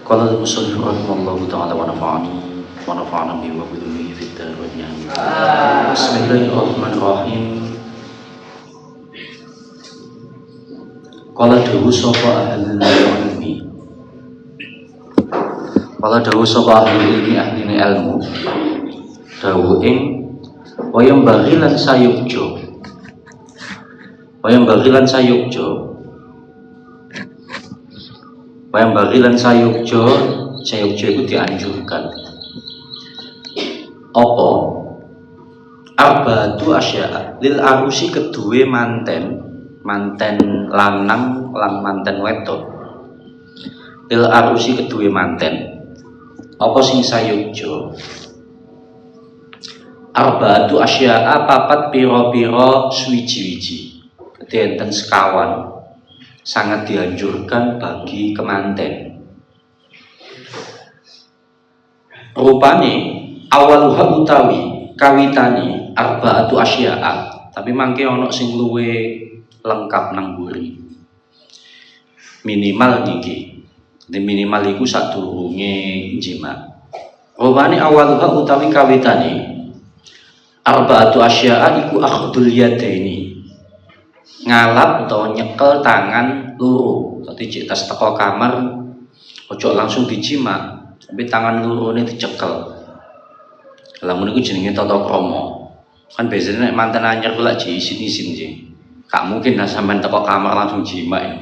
Qala al-musannif rahimallahu ta'ala wa nafa'ana bihi wa bihi fid dharain amin. Bismillahirrahmanirrahim. Qala dawu sapa ahlul ilmi. Qala dawu sapa ahlul ilmi ahline ilmu. Dawu ing wayang baghilan sayukjo. Wayang baghilan sayukjo itu dianjurkan. Apa? Arba'atu asya'a lil arusi kedue manten lanang lan manten wedok. Lil arusi kedue manten. Apa sing sayukjo? Arba'atu asya'a papat pira-pira suwiji-wiji. Enten sekawan sangat dianjurkan bagi kemanten. Rupane awaluha utawi kawitane arba'atu asya'a, tapi mangke ana sing luwe lengkap nang mburi. Minimal niki. Minimal iku sadurunge jima. Rupane awaluha utawi kawitane arba'atu asya'a iku akhdul yadaini. Ngalap atau nyekel tangan loro. Dadi cek tas teko kamar ojo langsung dijima, tapi tangan lorone dicekel. Lah ngono iku jenenge tata krama. Kan biasanya nek manten anyar ku lak diisin-isin sih. Gak mungkin lah sampean teko kamar langsung jima ya.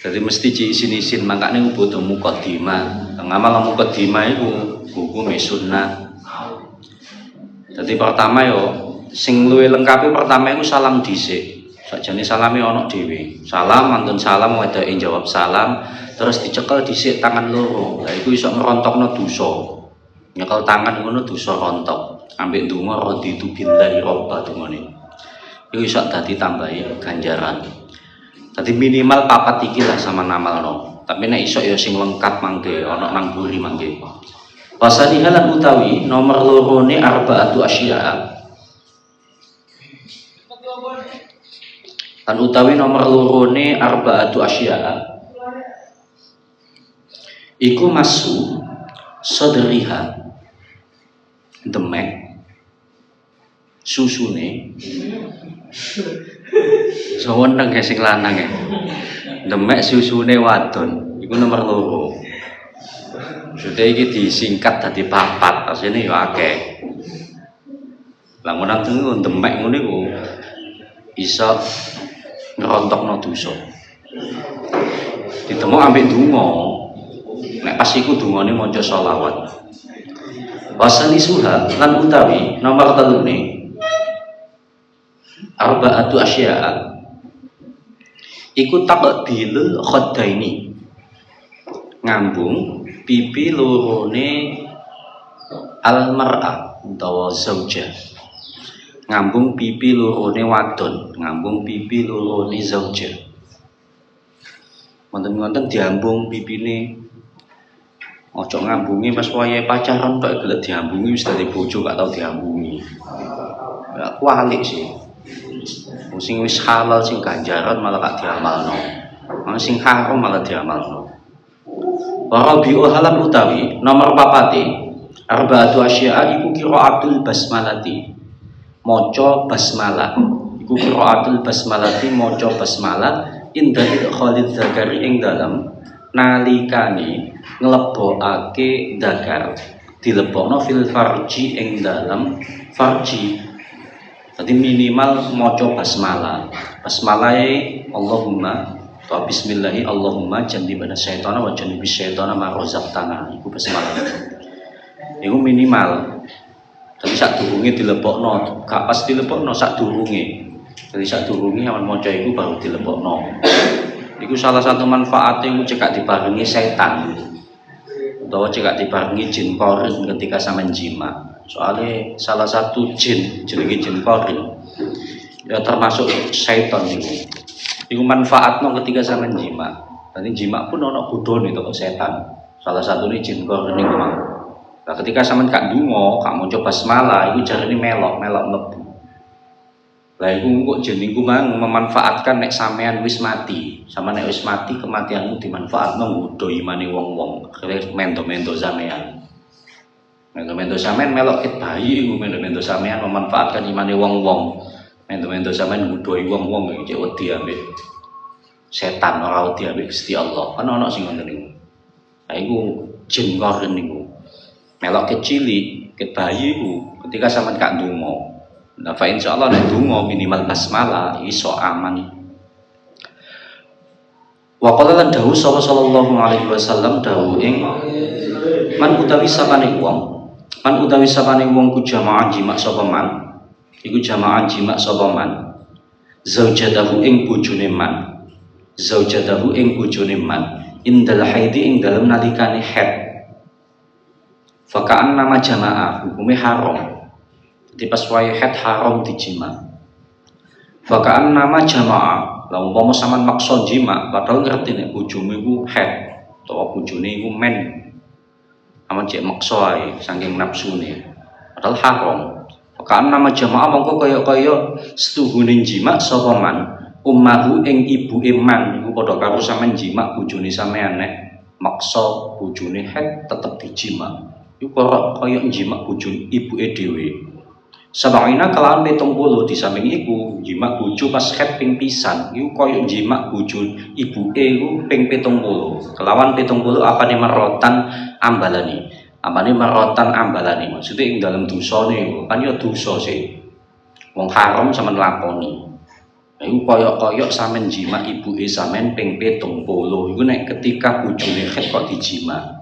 Jadi mesti diisin-isin, makane butuh mukadimah. Ngamal mukadimah iku hukume sunnah. Jadi pertama yo sing luwih lengkapi pertama iku salam dhisik. Sakjane salame ana dhewe. Salam mantun salam wedoke jawab salam, terus dicekel dhisik tangan loro. Lah iku iso ngrontokno dosa. Nyekel tangan ngono dosa rontok. Ambek ndonga raditu billahi robba dungane. Iku iso dadi tambahi ganjaran. Dadi minimal papat iki lah sama namalno. Tapi nek iso ya sing lengkap mangke ana nang mburi mangke. Wasanihalan utawi nomor lorone arba'atu asya'a. Lan utawi nomor lorone arba'atu asya'a iku masu sadriha demek susune saweneng sing lanang ya demek susune wadon iku nomor loro. Maksudnya iki disingkat dadi papat, asline ya akeh. Lah ngono teng demek ngono iku iso ngerontokno dosa. Ditemok ambek donga. Nek pas iku dungane maca selawat. Wasani suha lan utawi nomor telune arba'atu asya'a iku taqbilul khaddaini. Ngambung pipi lorone almar'ah utawa zaujah. Ngambung pipi lorone wadon, ngambung pipi lorone zaujah. Wonten-wonten diambung pipine. Ojo ngambungi pas wayahe pacaran tok gelek diambungi wis dadi bojo gak tau diambungi. Ya kualik sih. Sing wis halal sing ganjaran malah gak diamalno. Sing haram malah diamalno. Wa rabi'u halan utawi nomor papate arba'atu asya'a iku qiraatul basmalati. Maca basmalah iku qiraatul basmalati maca basmalah inda idkhalil zakari ing dalem nalikane nglebokake zakar dilebokno fil farji ing dalem farji. Dadi minimal maca basmalah. Basmalahe Allahumma wa bismillahi Allahumma jannibna syaitana wa jannibis syaitana ma razaqtana. Iku basmalah. Iku minimal. Tapi sak durunge dilebokno, gak pas dilebokno sak durunge. Jadi sak durunge awan maca iku baru dilebokno. Iku salah satu manfaatnya iku cekak dibarengi setan. Utawa cekak dibarengi jin korin ketika sampean jima. Soalnya salah satu jin jenenge jin korin. Ya termasuk setan iku. Iku manfaatno ketika sampean jima. Dadi jima pun ana bodhone to setan. Salah satunya jin korin iku mang. Nah, ketika sampean gak ndonga, gak mau coba basmalah, iku jarane melok mlebu. Lah iku kok jenengku mang memanfaatkan nek sampean wis mati. Sama nek wis mati kematianmu dimanfaatno nggodho imane wong-wong. Akhire mendo-mendo sampean. Mendo-mendo sampean melok ket bayi iku mendo-mendo sampean memanfaatkan imane wong-wong. Mendo-mendo sampean nggodho wong-wong iki cek wedi ambek setan ora wedi ambek Gusti Allah. Ana sing ngoten niku. Lah iku jin koren niku. Melok kecilik, ket bayi iku ketika sampean gak ndonga. Nah, fa insyaallah nek donga minimal basmalah iso aman. Wa qala lan dawuh sallallahu alaihi wasallam dawuh ing man utawi sapane wong ku jamaah jima sapa man iku jamaah jima sapa man zaujatahu ing bojone man indal haidi ing dalem nalikane haid fakaan nama jamaah hukume haram. Di pas wae haid haram dijima. Fakaan nama jamaah. Lah umpama sampean maksa jima, padahal ngerti nek bojomu iku haid utawa bojone iku men. Aman cek maksa ae saking nafsune. Padahal haram. Fakaan nama jamaah mongko kaya setuhune jima sapa man ummahu ing ibuke man iku padha karo sampean jima bojone sampean nek maksa bojone haid tetep dijima. Iku kaya jima bojone ibuke dhewe. Sabaina kelawan 70 di samping iku jimak bojo pas haid ping pisan iku koyo jimak bojo ibuke iku ping 70 kelawan 70 apane merotan ambalane maksudnya ing dalam dosane kan ya dosa sih wong haram sampean lakoni iku koyo sampean jimak ibuke sampean ping 70 iku nek ketika bojone haid kok dijima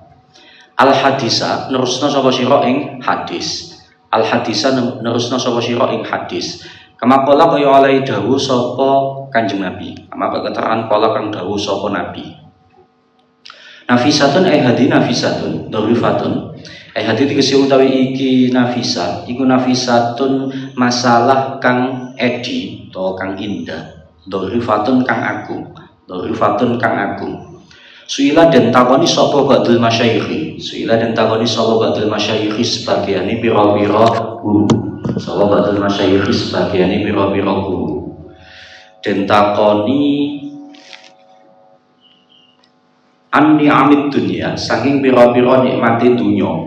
al hadisa nerusna sapa sira ing hadis al hadisa nerusna sapa sira ing hadis kama kala kaya oleh dawuh sapa Kanjeng Nabi kama keterangan kala kang dawuh sapa Nabi nafisatun nafisatun darifatun hadi dikese utawi iki nafisa iku nafisatun masalah kang edi utawa kang indah darifatun kang agung Suila dan takoni sapa ba'dul masyayikhi sebagiane pira-pira guru den takoni anni amit dunya saking pira-pira nikmate dunya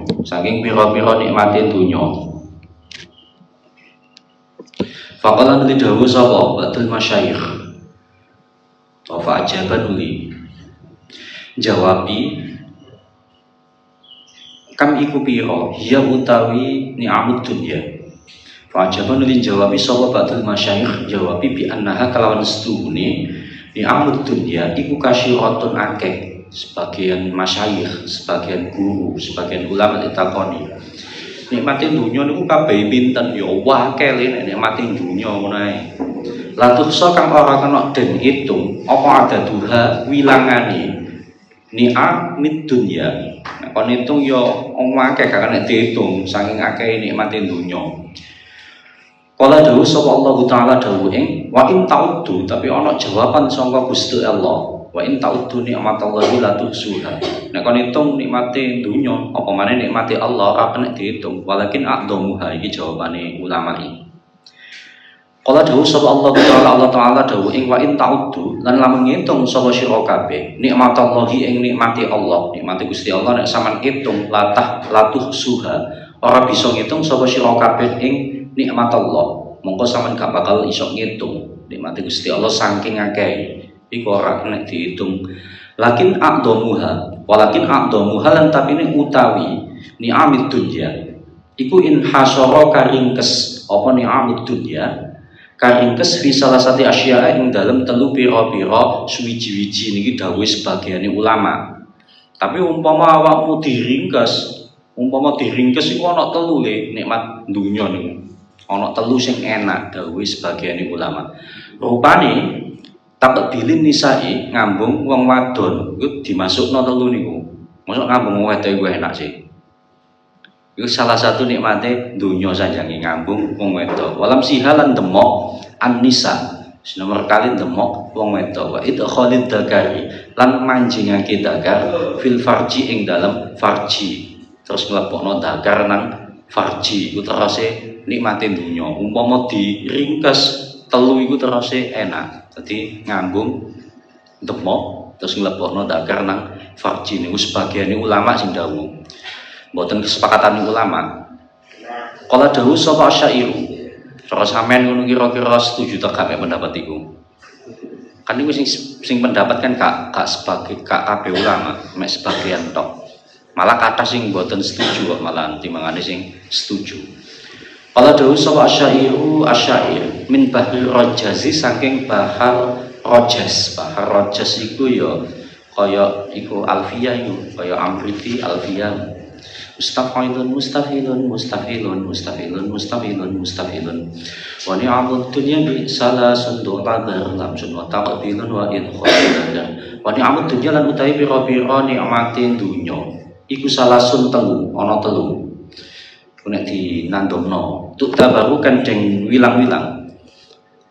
faqala li dawuh sapa ba'dul masyayikh fa ajaban li jawabi kam iku pira hiya utawi ni'amud dunya fa ajaban li jawabi sapa ba'dul masyayikh jawabi bi annaha kalawan setuhune ni'amud dunya iku kasyiratun akeh sebagian masyayikh sebagian guru sebagian ulama ditakoni nikmate dunya niku kabeh pinten ya akeh nek nikmate dunya ngono ae la tuhsa kang ora kena den itung apa ada duha wilangane ni'amid dunya nek kon itung ya akeh gak kena diitung saking akeh nikmate dunya kala dawuh sapa Allah taala dawuh ing wa in ta'uddu tapi ana jawaban saka Gusti Allah wa in ta'uddu ni'matallahi la tuhsuha nek kon itung nikmate dunya apa maneh nikmate Allah ora kena diitung walakin a'dhamuha iki jawabane ulama iki kala dawuh sapa Allah taala dawuh ing wa in ta'uddu lan lamun ngitung sapa sira kabeh nikmatallahi ing nikmati Allah nikmati Gusti Allah nek sampean itung latuh suha ora bisa ngitung sapa sira kabeh ing nikmat Allah mongko sampean gak bakal iso ngitung nikmati Gusti Allah saking akeh iku ora kena diitung walakin a'dhamuha lan tapi ini utawi ni'amid dunya iku in hasara karingkes apa ni'amid dunya karingkes fi salah satu asya ing dalam telu pira-pira suwiji-wiji niki dawuh sebagiane ulama. Tapi umpama awakmu diringkes iku ana telu le nikmat dunya niku. Ana telu sing enak dawuh sebagiane ulama. Rupane takbilin nisa'i ngambung wong wadon iku dimasukno telu niku. Masuk ngambung wedok iku enak sih. Itu salah satu nikmate dunya sanjange ngambung wong wedok. Walam sihalan demok an-nisa. Nomor kali demok wong wedok. Wa idkhalid dakari lan manjingake dakar fil farji ing dalam farji. Terus mlebokno dakar nang farji. Iku terase nikmate dunya. Umpama diringkes telu iku terus enak. Dadi ngambung demok terus nglebokno dakar nang farji niku sebagian ulama sing dawuh. Mboten kesepakatan ulama. Kala dawuh sapa Asy'ari. Cara sampean ngono kira-kira setuju ta gak pendapat iku? Kan niku sing pendapat kan gak sebagai kabeh ulama, mek sebagian tok. Malah kathah sing mboten setuju kok malah timbangane sing setuju. Kala dawuh sapa Asy'ari min bahri rajazi saking bahar rojas. Bahar rojas iku ya kaya iku alfiyah iku, kaya amriti alfiyah. Mustafilun mustafilun mustafilun mustafilun mustafilun mustafilun. Wa ni'amud dunya bi salasun du'abar lamsun wa taqbilun wa idkhalun. Wa ni'amud dunya lan utawi pira-pira nikmatin dunya iku salasun telu, ana telu. Nek dinandomno tuk tabarukan den wilang-wilang,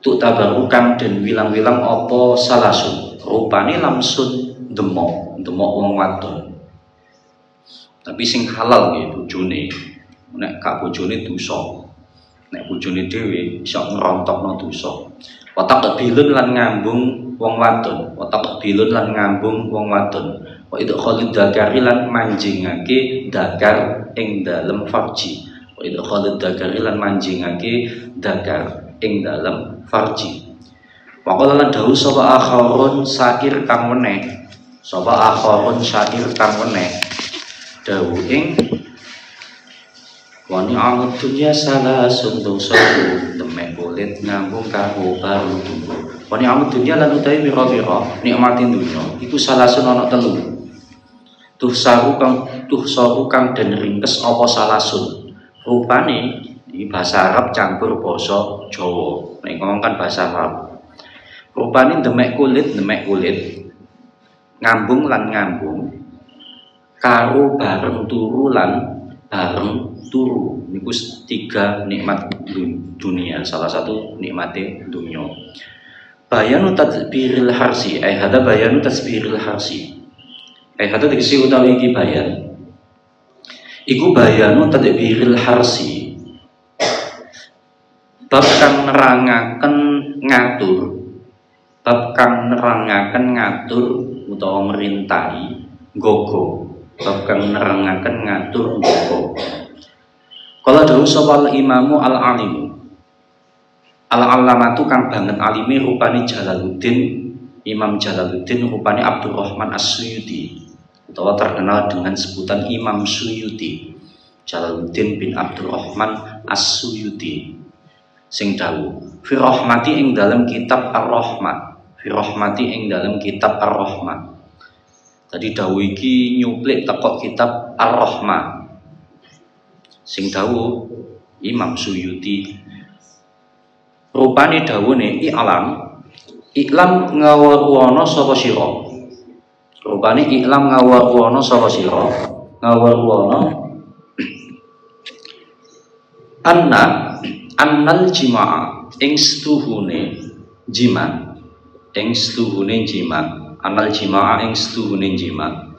tuk tabarukan den wilang-wilang apa salasun rupane lamsun demok wong wadon. Tapi sing halal nggih bojone, nek gak bojone dosa, nek bojone dhewe iso ngrontokno dosa. Watak bilun lan ngambung wong wadon, watak bilun lan ngambung wong wadon. Wa itu khalid dakari lan manjingake dakar ing dalem farji. Wa itu khalid dakari lan manjingake dakar ing dalem farji. Wa qala lan dawuh sapa akharun syair kang meneh. Sapa akharun syair kang meneh. Dawuh ing wa ni'amud dunya salasun dosaku demek kulit ngambung karo baru tunggu. Wa ni'amud dunya lan utawi pira-pira nikmatin dunya iku salasun ana telu. Tuh saru kang den ringkes apa salasun. Rupane iki bahasa Arab campur basa Jawa. Nek ngomong kan bahasa Arab. Rupane demek kulit ngambung lan ngambung karo bareng turu lan bareng turu. Niku tiga nikmat dunia, salah satu nikmate dunia. Bayanu tadbiril harsi, hada bayanu tasbiril harsi. Hada tegese utawi iki bayan. Iku bayanu tadbiril harsi. Bab kang nerangaken ngatur utawa merintahi gogo. Bab kang nerangaken ngatur gogo. Kala dawuh sapa imamu al-alimu. Al-alamatu kang banget alime rupane Jalaluddin, Imam Jalaluddin rupane Abdurrahman As-Suyuti utawa terkenal dengan sebutan Imam Suyuti. Jalaluddin bin Abdurrahman As-Suyuti sing dawuh fi rahmati ing dalam kitab Ar-Rahmat. Fi rahmati ing dalam kitab Ar-Rahmat. Tadi dawuh iki nyuplik teko kitab Ar-Rahmat. Sing dawuh Imam Suyuti. Rupane dawuhne iklam ngawruwana sapa sira. Rupane iklam ngawruwana sapa sira. Ngawruwana annal jimaa ing stuhune jima. Anal jimaa ing stuhune jima.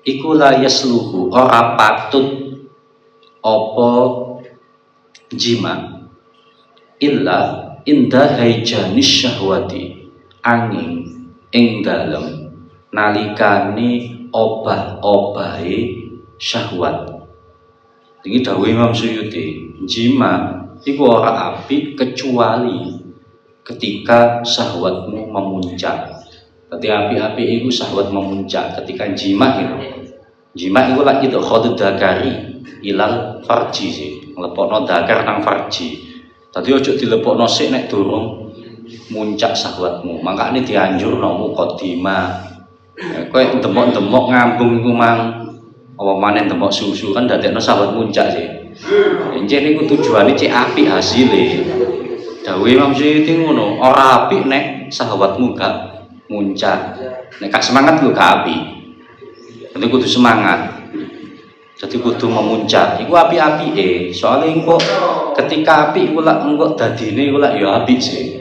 Iku la yasluhu ora patut apa jima illa inda haijanis syahwati angin ing dalem nalikane obah-obahe syahwat. Iki dawuh Imam Suyuti, jima iku ora apik kecuali ketika syahwatmu memuncak. Ketika api-api iku syahwat memuncak ketika jima itu. Jima iku lak itu khadud dakari ilal farji sih, nglepokno dakar nang farji. Tadi ojo dilepokno sik nek durung muncak syahwatmu. Makane dianjurno mukadimah. Kowe demok-demok ngambung iku mang apa maneh demok susu kan dadekno syahwat muncak sih. Encen niku tujuane cek apik hasile. Dawuh Imam Suyuti ngono, ora apik nek syahwatmu gak muncak. Nek gak semangat lu gak apik. Nanti kudu semangat. Jadi kudu memuncak. Iku api-apike. Soale engko ketika apik iku lak engko dadine iku lak ya apik sih.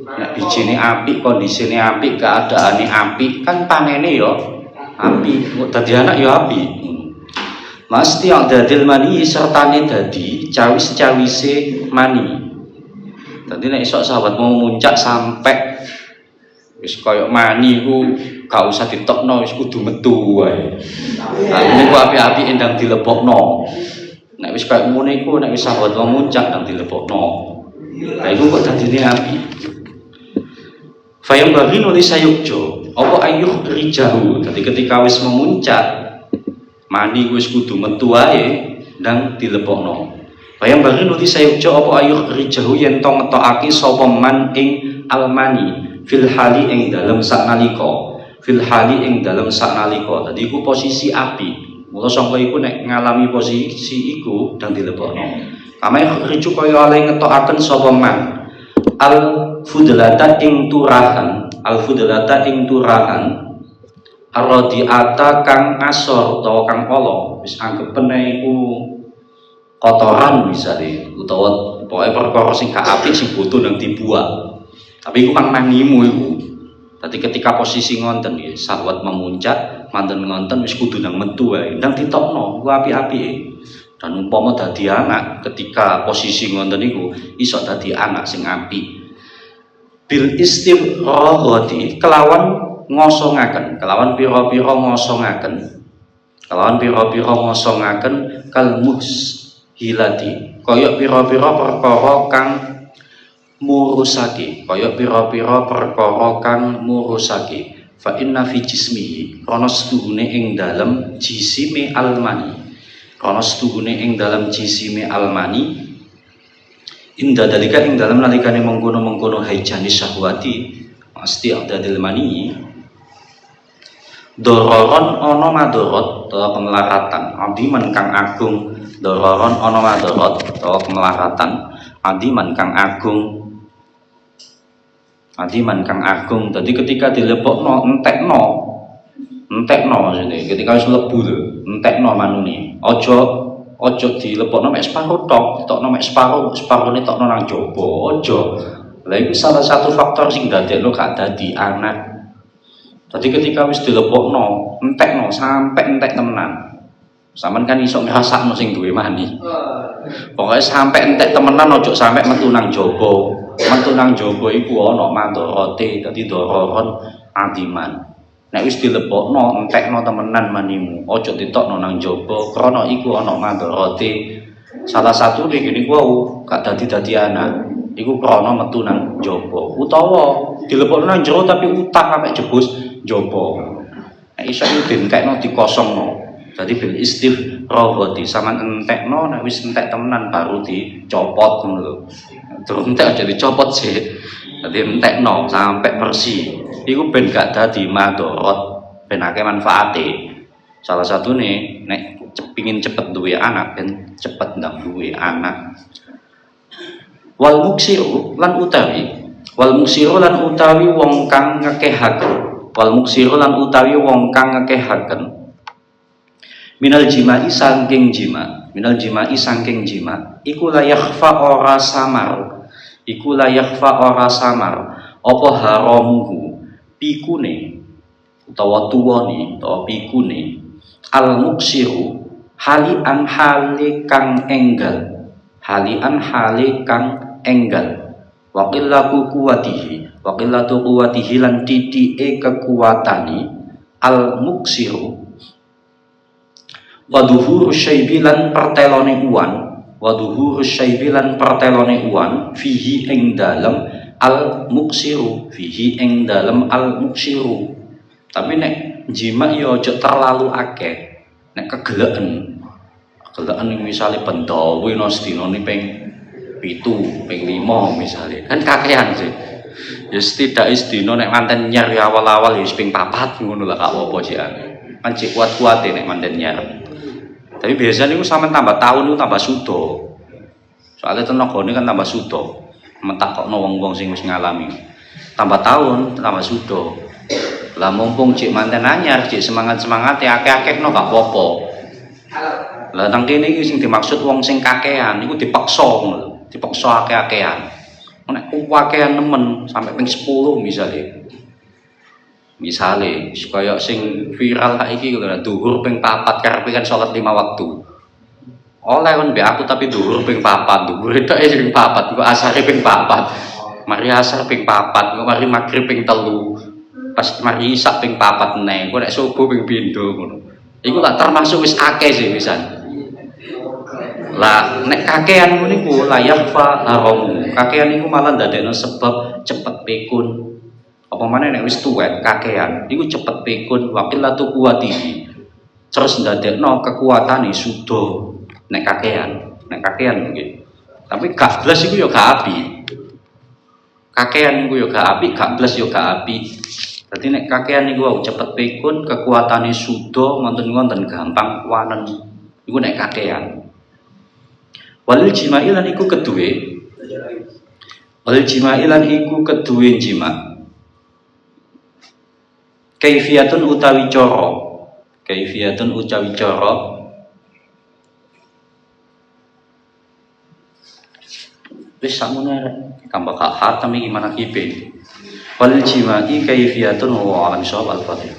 Nek bijine apik, kondisine apik, keadaane apik, kan panene ya apik. Engko dadi anak ya apik. Mesti yang dadil mani sertane dadi cawis-cawise mani. Dadi nek iso sahabat mau muncak sampai wis koyo mani ku gak usah ditokno, wis kudu metu wae. Lah niku api-api endang dilebokno. Nek wis koyo ngono iku nek wis sahabat mau muncak ndang dilebokno. Lah iku kok dadine api. Fayam bagi nulis sayukjo, apa ayuh rijahu. Jadi ketika wis memuncak, mani wis kudu metu ae ndang dilebokno. Fayam bagi nulis sayukjo, apa ayuh rijahu yen to ngetokake sapa man ing almani fil hali ing dalem saknalika. Fil hali ing dalem saknalika. Dadi iku posisi api. Mula sangka iku nek ngalami posisi iku ndang dilebokno. Kamae ricu kaya ale ngetokaken sapa man al fudlata ing turahan arrodiata kang asor utawa kang ala wis anggepene iku kotoran misale utawa pokoke perkara sing gak apik sing butuh nang dibuang tapi iku mangimu iku. Dadi ketika posisi ngonten ya sahabat memuncak manten ngonten wis kudu nang metu wae ndang ditokno ku api-apike. Dan umpama dadi anak ketika posisi ngonten iku iso dadi anak sing apik. Bil istirghati kelawan ngosongaken, kelawan pira-pira ngosongaken. Kelawan pira-pira ngosongaken kal mushilati, kaya pira-pira perkara kang murusake, kaya pira-pira perkara kang murusake. Fa inna fi jismihi, krana setuhune ing dalem jisime almani. Krana setuhune ing dalem jisime almani. Inda dalika ing dalam nalikane mengkono-mengkono haijani syahwati pasti adadil mani dororon ana madorot utawa kemelaratan adiman kang agung. Dororon ana madorot utawa kemelaratan adiman kang agung. Adiman kang agung. Dadi ketika dilebokno entekno maksudnya ketika wis mlebu entekno manune ojo dilebokno mek separo tok, ditokno mek separone tokno nang jaba. Ojo. Lah iku salah satu faktor sing dadekno gak dadi anak. Dadi ketika wis dilebokno, entekno sampai entek temenan. Sampeyan kan iso ngrasakno sing duwe mani. Pokoke sampai entek temenan ojo sampai metu nang jaba. Metu nang jaba iku ana mandorote, dadi dororon adiman. Nek wis dilebokno entekno temenan manimu, aja ditokno nang jaba krana iku ana mandorote. Salah satu ning ngene ku gak dadi anak, iku krana metu nang jaba utawa dilebokno nang jero tapi utang sampe jebus jaba. Nek iso dientekno dikosongno. Dadi bil istifroghati sampean entekno nek wis entek temenan baru dicopot ngono lho. Terus entek aja dicopot sih. Dadi entekno sampai bersih. Iku ben gak dadi madorot, ben akeh manfaate. Salah satune nek pengin cepet duwe anak, ben cepet ndang duwe anak. Wal muksiru lan utawi wong kang ngekehaken. Wal muksiru lan utawi wong kang ngekehaken. Minal jima'i saking jima. Iku la yakhfa ora samar. Apa haramuhu pikune utawa tuwane utawa pikune al muksiru halian hale kang enggal waqillatu quwatihi lan titike kekuatani al muksiru waduhuru syaibi lan pertelone uwan fihi ing dalem al muksiru tapi nek jima ya aja terlalu akeh. Nek kegeleken misale bendawe no sedinane ping 7 ping 5 misale kan kakehan sih ya setidaknya sedina nek manten nyer ya awal-awal ya ping 4 ngono lah gak apa-apa sih kan cek kuat-kuate nek manten nyer. Tapi biasanya niku sampean tambah tahun niku tambah sudo soalnya tenagane kan tambah sudo mentakokno wong-wong sing wis ngalami. Tambah tahun, tambah sudo. Lah mumpung cek manten anyar, cek semangat-semangate akeh-akehno gak apa-apa. Lah nang kene iki sing dimaksud wong sing kakehan niku dipaksa ngono. Dipaksa akeh-akehan. Nek kakehan nemen sampai ping 10 misale kaya sing viral saiki lho dhuwur ping 4 karepe kan salat 5 waktu. oleh kon mbek aku tapi dhuwur ping 4, dhuwur tok ping 4, kok asare ping 4. Mari asar ping 4, kok mari magrib ping 3. Pas mari isak ping 4 neh, kok nek subuh ping pindho ngono. Iku tak termasuk wis akeh sih wisan. Lah nek kakean niku layak fa haramu. Kakean niku malah ndadekno sebab cepet pikun. Apa maneh nek wis tuwek kakean niku cepet pikun waqillatu quwwatihi. Terus ndadekno kekuatane sudo nek kakean nggih. Tapi gak blas iku ya gak api. Kakean niku ya gak api, gak blas ya gak api. Dadi nek kakean niku cepet pikun, kekuatane sudo ngonten-ngonten gampang wanen. Iku nek kakean. Walil jimailan iku keduwe. Walil jimailan iku keduwe jima. Kaifiyatun utawi cara. Kaifiyatun utawi cara. Wis sakmono rek. Kambak hatam iki mana kipe. Walil jimai kaifiyatun wa ansab al-fatih.